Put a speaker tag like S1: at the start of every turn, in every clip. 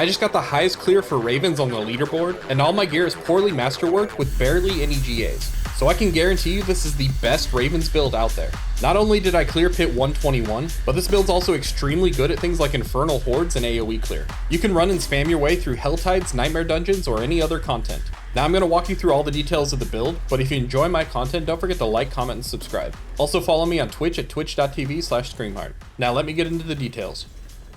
S1: I just got the highest clear for Ravens on the leaderboard, and all my gear is poorly masterworked with barely any GAs. So I can guarantee you this is the best Ravens build out there. Not only did I clear pit 121, but this build's also extremely good at things like Infernal Hordes and AoE clear. You can run and spam your way through Helltides, Nightmare Dungeons, or any other content. Now I'm going to walk you through all the details of the build, but if you enjoy my content, don't forget to like, comment, and subscribe. Also follow me on Twitch at twitch.tv/screamhard. Now let me get into the details.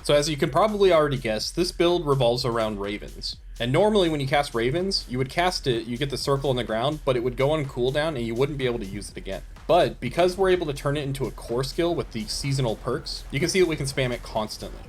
S1: So as you can probably already guess, this build revolves around Ravens. And normally when you cast Ravens, you would cast it, you get the circle on the ground, but it would go on cooldown and you wouldn't be able to use it again. But because we're able to turn it into a core skill with the seasonal perks, you can see that we can spam it constantly.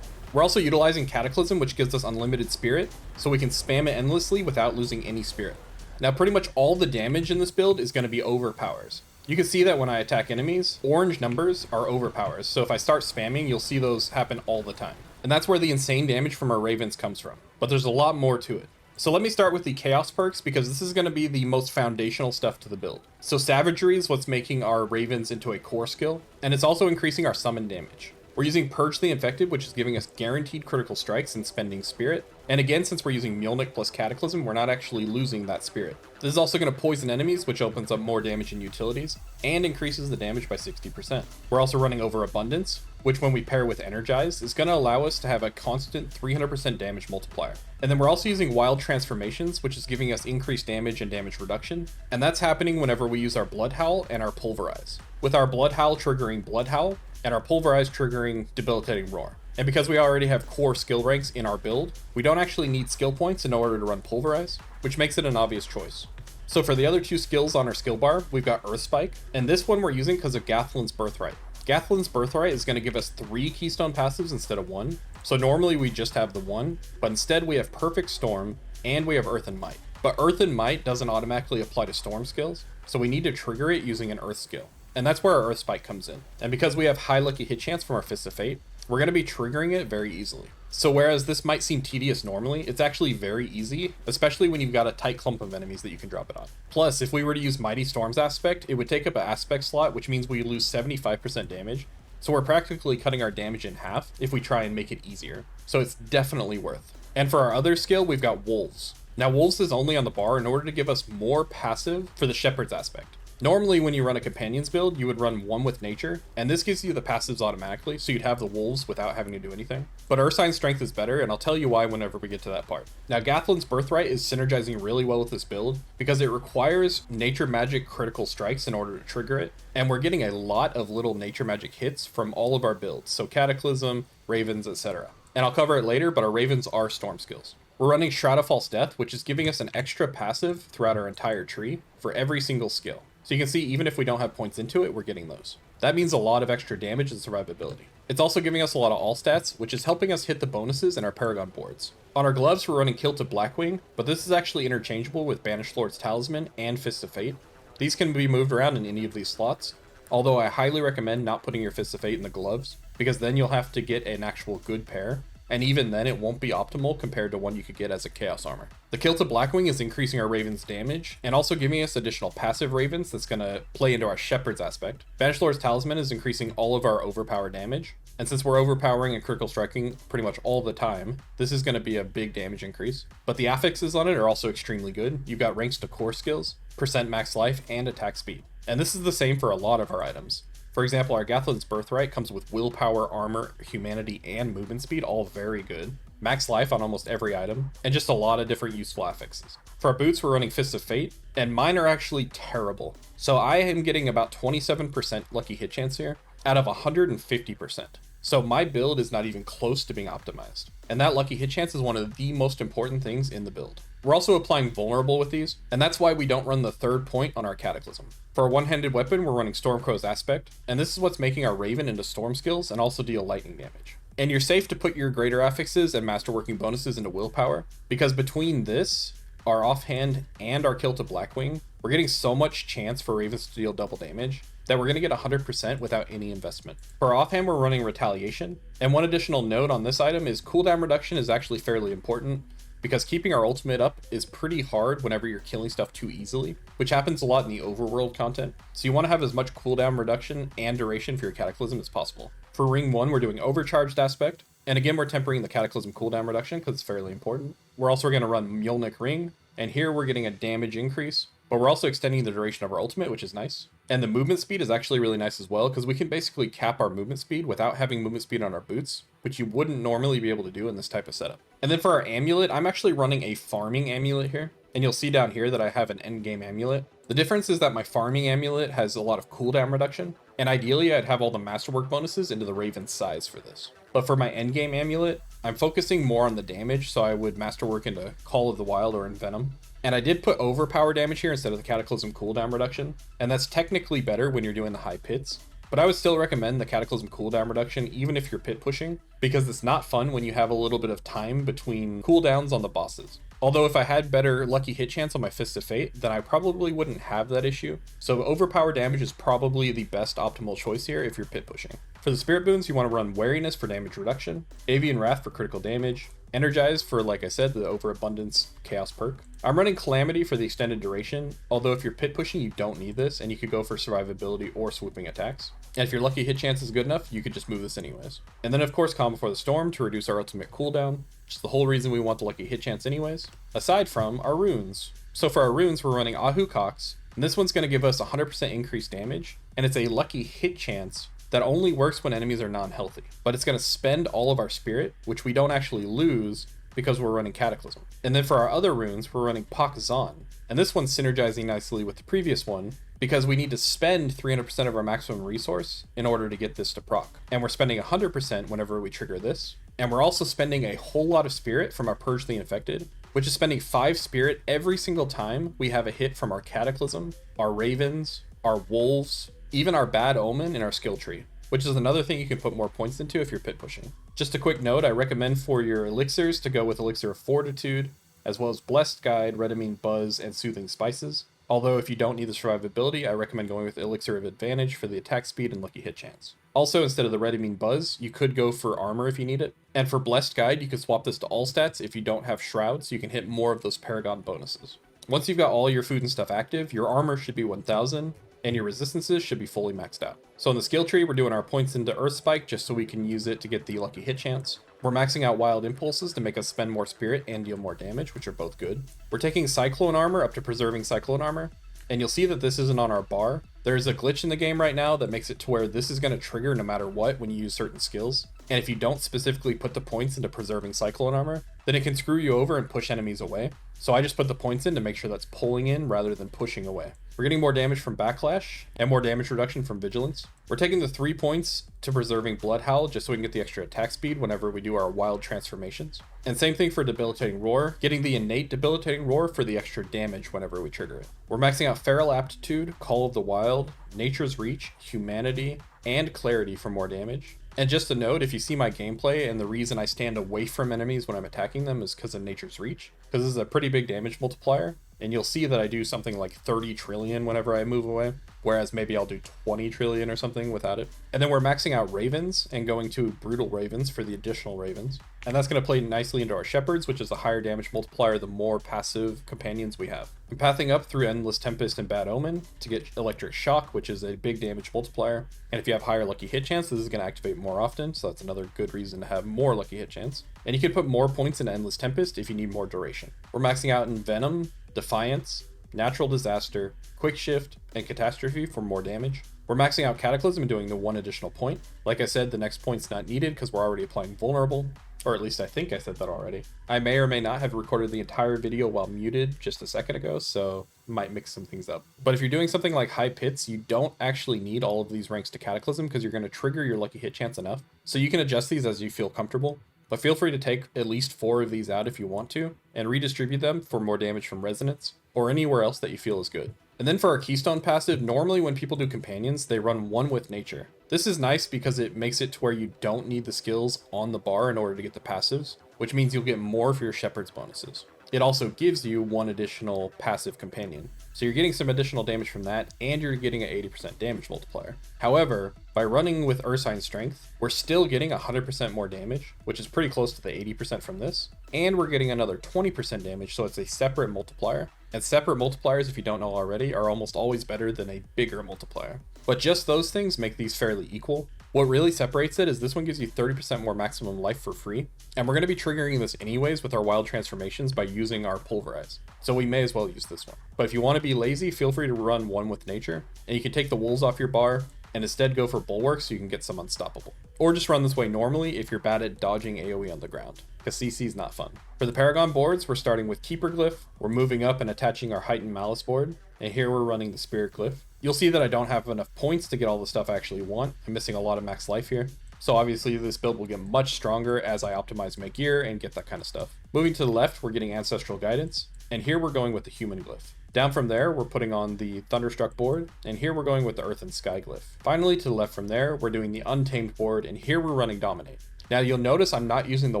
S1: We're also utilizing Cataclysm, which gives us unlimited spirit, so we can spam it endlessly without losing any spirit. Now pretty much all the damage in this build is going to be overpowers. You can see that when I attack enemies, orange numbers are overpowers, so if I start spamming, you'll see those happen all the time. And that's where the insane damage from our Ravens comes from. But there's a lot more to it. So let me start with the Chaos perks, because this is going to be the most foundational stuff to the build. So Savagery is what's making our Ravens into a core skill, and it's also increasing our summon damage. We're using Purge the Infected, which is giving us guaranteed critical strikes and spending spirit. And again, since we're using Mjolnir plus Cataclysm, we're not actually losing that spirit. This is also going to poison enemies, which opens up more damage in utilities, and increases the damage by 60%. We're also running Overabundance, which when we pair with Energize, is going to allow us to have a constant 300% damage multiplier. And then we're also using Wild Transformations, which is giving us increased damage and damage reduction. And that's happening whenever we use our Blood Howl and our Pulverize. With our Blood Howl triggering Blood Howl, and our Pulverize triggering Debilitating Roar. And because we already have core skill ranks in our build, we don't actually need skill points in order to run Pulverize, which makes it an obvious choice. So for the other two skills on our skill bar, we've got Earth Spike, and this one we're using because of Gathlin's Birthright. Gathlin's Birthright is going to give us 3 Keystone passives instead of 1. So normally we just have the 1, but instead we have Perfect Storm, and we have Earth and Might. But Earth and Might doesn't automatically apply to Storm skills, so we need to trigger it using an Earth skill. And that's where our Earth Spike comes in. And because we have high lucky hit chance from our Fist of Fate, we're going to be triggering it very easily. So whereas this might seem tedious normally, it's actually very easy, especially when you've got a tight clump of enemies that you can drop it on. Plus, if we were to use Mighty Storm's aspect, it would take up an aspect slot, which means we lose 75% damage. So we're practically cutting our damage in half if we try and make it easier. So it's definitely worth. And for our other skill, we've got Wolves. Now Wolves is only on the bar in order to give us more passive for the Shepherd's aspect. Normally when you run a Companions build, you would run one with Nature, and this gives you the passives automatically, so you'd have the Wolves without having to do anything. But Ursine's Strength is better, and I'll tell you why whenever we get to that part. Now Gathlin's Birthright is synergizing really well with this build, because it requires Nature Magic critical strikes in order to trigger it, and we're getting a lot of little Nature Magic hits from all of our builds, so Cataclysm, Ravens, etc. And I'll cover it later, but our Ravens are Storm skills. We're running Shroud of False Death, which is giving us an extra passive throughout our entire tree for every single skill. So you can see even if we don't have points into it, we're getting those. That means a lot of extra damage and survivability. It's also giving us a lot of all stats, which is helping us hit the bonuses in our Paragon boards. On our gloves, we're running Kilt of Blackwing, but this is actually interchangeable with Banished Lord's Talisman and Fist of Fate. These can be moved around in any of these slots, although I highly recommend not putting your Fist of Fate in the gloves, because then you'll have to get an actual good pair, and even then it won't be optimal compared to one you could get as a Chaos Armor. The Kilt of Blackwing is increasing our Raven's damage, and also giving us additional passive Ravens that's going to play into our Shepherd's aspect. Banished Lord's Talisman is increasing all of our overpower damage, and since we're overpowering and critical striking pretty much all the time, this is going to be a big damage increase. But the affixes on it are also extremely good. You've got ranks to core skills, percent max life, and attack speed. And this is the same for a lot of our items. For example, our Gathlin's Birthright comes with willpower, armor, humanity, and movement speed, all very good. Max life on almost every item, and just a lot of different useful affixes. For our boots, we're running Fist of Fate, and mine are actually terrible. So I am getting about 27% lucky hit chance here, out of 150%. So my build is not even close to being optimized. And that lucky hit chance is one of the most important things in the build. We're also applying Vulnerable with these, and that's why we don't run the third point on our Cataclysm. For our one-handed weapon, we're running Stormcrow's Aspect, and this is what's making our Raven into Storm skills and also deal lightning damage. And you're safe to put your greater affixes and masterworking bonuses into willpower, because between this, our offhand, and our Kilt of Blackwing, we're getting so much chance for Ravens to deal double damage that we're going to get 100% without any investment. For our offhand, we're running Retaliation, and one additional note on this item is cooldown reduction is actually fairly important, because keeping our ultimate up is pretty hard whenever you're killing stuff too easily, which happens a lot in the overworld content, so you want to have as much cooldown reduction and duration for your Cataclysm as possible. For Ring 1, we're doing Overcharged Aspect, And again, we're tempering the Cataclysm cooldown reduction because it's fairly important. We're also going to run Mjolnir Ring, and here we're getting a damage increase, but we're also extending the duration of our ultimate, which is nice. And the movement speed is actually really nice as well, because we can basically cap our movement speed without having movement speed on our boots, which you wouldn't normally be able to do in this type of setup. And then for our amulet, I'm actually running a farming amulet here. And you'll see down here that I have an endgame amulet. The difference is that my farming amulet has a lot of cooldown reduction, and ideally I'd have all the masterwork bonuses into the Raven's size for this. But for my endgame amulet, I'm focusing more on the damage, so I would masterwork into Call of the Wild or Envenom. And I did put overpower damage here instead of the Cataclysm cooldown reduction, and that's technically better when you're doing the high pits. But I would still recommend the Cataclysm cooldown reduction even if you're pit pushing, because it's not fun when you have a little bit of time between cooldowns on the bosses. Although if I had better lucky hit chance on my Fist of Fate, then I probably wouldn't have that issue. So overpower damage is probably the best optimal choice here if you're pit pushing. For the Spirit Boons, you want to run Wariness for damage reduction, Avian Wrath for critical damage, Energize for, like I said, the Overabundance Chaos perk. I'm running Calamity for the extended duration, although if you're pit pushing, you don't need this, and you could go for survivability or swooping attacks. And if your lucky hit chance is good enough, you could just move this anyways. And then of course Calm Before the Storm to reduce our ultimate cooldown, which is the whole reason we want the lucky hit chance anyways, aside from our runes. So for our runes, we're running Ahu Cox, and this one's going to give us 100% increased damage, and it's a lucky hit chance that only works when enemies are non-healthy. But it's going to spend all of our spirit, which we don't actually lose because we're running Cataclysm. And then for our other runes, we're running Pak Zon. And this one's synergizing nicely with the previous one because we need to spend 300% of our maximum resource in order to get this to proc. And we're spending 100% whenever we trigger this. And we're also spending a whole lot of spirit from our Purge the Infected, which is spending 5 spirit every single time we have a hit from our Cataclysm, our Ravens, our Wolves, even our Bad Omen in our skill tree, which is another thing you can put more points into if you're pit pushing. Just a quick note, I recommend for your elixirs to go with Elixir of Fortitude, as well as Blessed Guide, Redamine Buzz, and Soothing Spices. Although if you don't need the survivability, I recommend going with Elixir of Advantage for the attack speed and lucky hit chance. Also, instead of the Redamine Buzz, you could go for Armor if you need it. And for Blessed Guide, you can swap this to all stats if you don't have Shroud, so you can hit more of those Paragon bonuses. Once you've got all your food and stuff active, your armor should be 1000, and your resistances should be fully maxed out. So in the skill tree, we're doing our points into Earth Spike just so we can use it to get the lucky hit chance. We're maxing out Wild Impulses to make us spend more spirit and deal more damage, which are both good. We're taking Cyclone Armor up to Preserving Cyclone Armor, and you'll see that this isn't on our bar. There's a glitch in the game right now that makes it to where this is going to trigger no matter what when you use certain skills. And if you don't specifically put the points into Preserving Cyclone Armor, then it can screw you over and push enemies away. So I just put the points in to make sure that's pulling in rather than pushing away. We're getting more damage from Backlash and more damage reduction from Vigilance. We're taking the 3 points to Preserving Blood Howl just so we can get the extra attack speed whenever we do our wild transformations. And same thing for Debilitating Roar, getting the innate Debilitating Roar for the extra damage whenever we trigger it. We're maxing out Feral Aptitude, Call of the Wild, Nature's Reach, Humanity, and Clarity for more damage. And just a note, if you see my gameplay and the reason I stand away from enemies when I'm attacking them is because of Nature's Reach, because this is a pretty big damage multiplier, and you'll see that I do something like 30 trillion whenever I move away, whereas maybe I'll do 20 trillion or something without it. And then we're maxing out Ravens and going to Brutal Ravens for the additional Ravens. And that's going to play nicely into our Shepherds, which is a higher damage multiplier the more passive companions we have. I'm pathing up through Endless Tempest and Bad Omen to get Electric Shock, which is a big damage multiplier. And if you have higher lucky hit chance, this is going to activate more often, so that's another good reason to have more lucky hit chance. And you can put more points into Endless Tempest if you need more duration. We're maxing out in Venom, Defiance, Natural Disaster, Quick Shift, and Catastrophe for more damage. We're maxing out Cataclysm and doing the 1 additional point. Like I said, the next point's not needed because we're already applying Vulnerable, or at least I think I said that already. I may or may not have recorded the entire video while muted just a second ago, so might mix some things up. But if you're doing something like High Pits, you don't actually need all of these ranks to Cataclysm because you're going to trigger your lucky hit chance enough. So you can adjust these as you feel comfortable. But feel free to take at least 4 of these out if you want to, and redistribute them for more damage from Resonance, or anywhere else that you feel is good. And then for our Keystone passive, normally when people do Companions, they run 1 with Nature. This is nice because it makes it to where you don't need the skills on the bar in order to get the passives, which means you'll get more for your Shepherd's bonuses. It also gives you 1 additional passive companion. So you're getting some additional damage from that, and you're getting an 80% damage multiplier. However, by running with Ursine Strength, we're still getting 100% more damage, which is pretty close to the 80% from this, and we're getting another 20% damage, so it's a separate multiplier. And separate multipliers, if you don't know already, are almost always better than a bigger multiplier. But just those things make these fairly equal. What really separates it is this one gives you 30% more maximum life for free, and we're going to be triggering this anyways with our wild transformations by using our pulverize. So we may as well use this one. But if you want to be lazy, feel free to run one with nature, and you can take the wolves off your bar and instead go for bulwark so you can get some unstoppable. Or just run this way normally if you're bad at dodging AoE on the ground, because CC is not fun. For the Paragon boards, we're starting with Keeper Glyph, we're moving up and attaching our Heightened Malice board, and here we're running the Spirit Glyph. You'll see that I don't have enough points to get all the stuff I actually want. I'm missing a lot of max life here. So obviously this build will get much stronger as I optimize my gear and get that kind of stuff. Moving to the left, we're getting Ancestral Guidance, and here we're going with the Human Glyph. Down from there, we're putting on the Thunderstruck board, and here we're going with the Earth and Sky Glyph. Finally, to the left from there, we're doing the Untamed board, and here we're running Dominate. Now you'll notice I'm not using the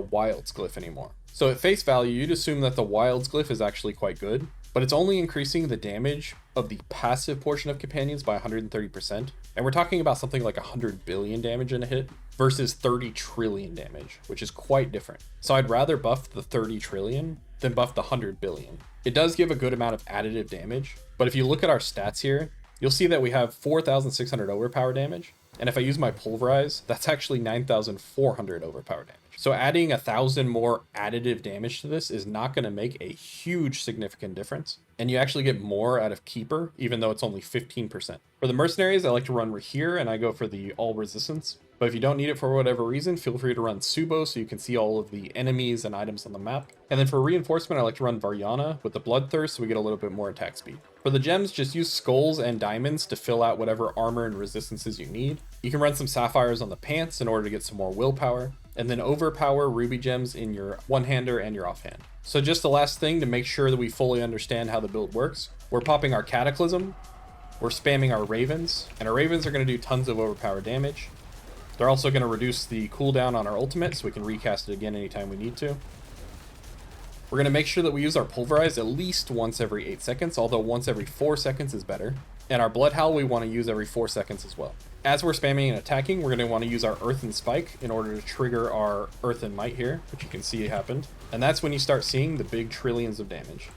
S1: Wilds Glyph anymore. So at face value, you'd assume that the Wilds Glyph is actually quite good, but it's only increasing the damage of the passive portion of Companions by 130%, and we're talking about something like 100 billion damage in a hit versus 30 trillion damage, which is quite different. So I'd rather buff the 30 trillion than buff the 100 billion. It does give a good amount of additive damage, but if you look at our stats here, you'll see that we have 4,600 overpower damage, and if I use my pulverize, that's actually 9,400 overpower damage. So adding 1,000 more additive damage to this is not going to make a huge significant difference, and you actually get more out of Keeper, even though it's only 15%. For the mercenaries, I like to run here, and I go for the all resistance. But if you don't need it for whatever reason, feel free to run Subo so you can see all of the enemies and items on the map. And then for reinforcement, I like to run Varyana with the Bloodthirst so we get a little bit more attack speed. For the gems, just use skulls and diamonds to fill out whatever armor and resistances you need. You can run some sapphires on the pants in order to get some more willpower, and then overpower ruby gems in your one-hander and your offhand. So just the last thing to make sure that we fully understand how the build works, we're popping our Cataclysm, we're spamming our Ravens, and our Ravens are going to do tons of overpower damage. They're also going to reduce the cooldown on our ultimate so we can recast it again anytime we need to. We're going to make sure that we use our pulverize at least once every 8 seconds, although once every 4 seconds is better. And our Blood Howl we want to use every 4 seconds as well. As we're spamming and attacking, we're going to want to use our Earthen Spike in order to trigger our Earthen Might here, which you can see happened. And that's when you start seeing the big trillions of damage.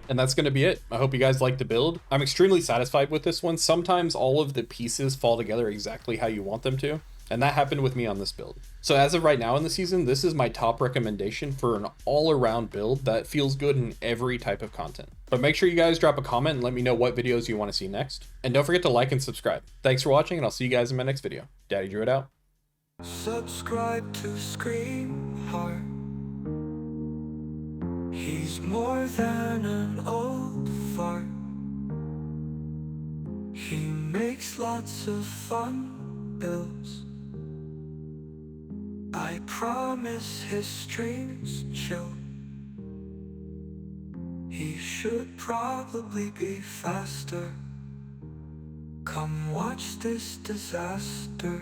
S1: And that's going to be it. I hope you guys liked the build. I'm extremely satisfied with this one. Sometimes all of the pieces fall together exactly how you want them to, and that happened with me on this build. So as of right now in the season, this is my top recommendation for an all-around build that feels good in every type of content. But make sure you guys drop a comment and let me know what videos you want to see next. And don't forget to like and subscribe. Thanks for watching, and I'll see you guys in my next video. Daddy Druid out.
S2: Subscribe to Scream Heart. He's more than an old fart. He makes lots of fun builds. I promise his streams chill. He should probably be faster. Come watch this disaster.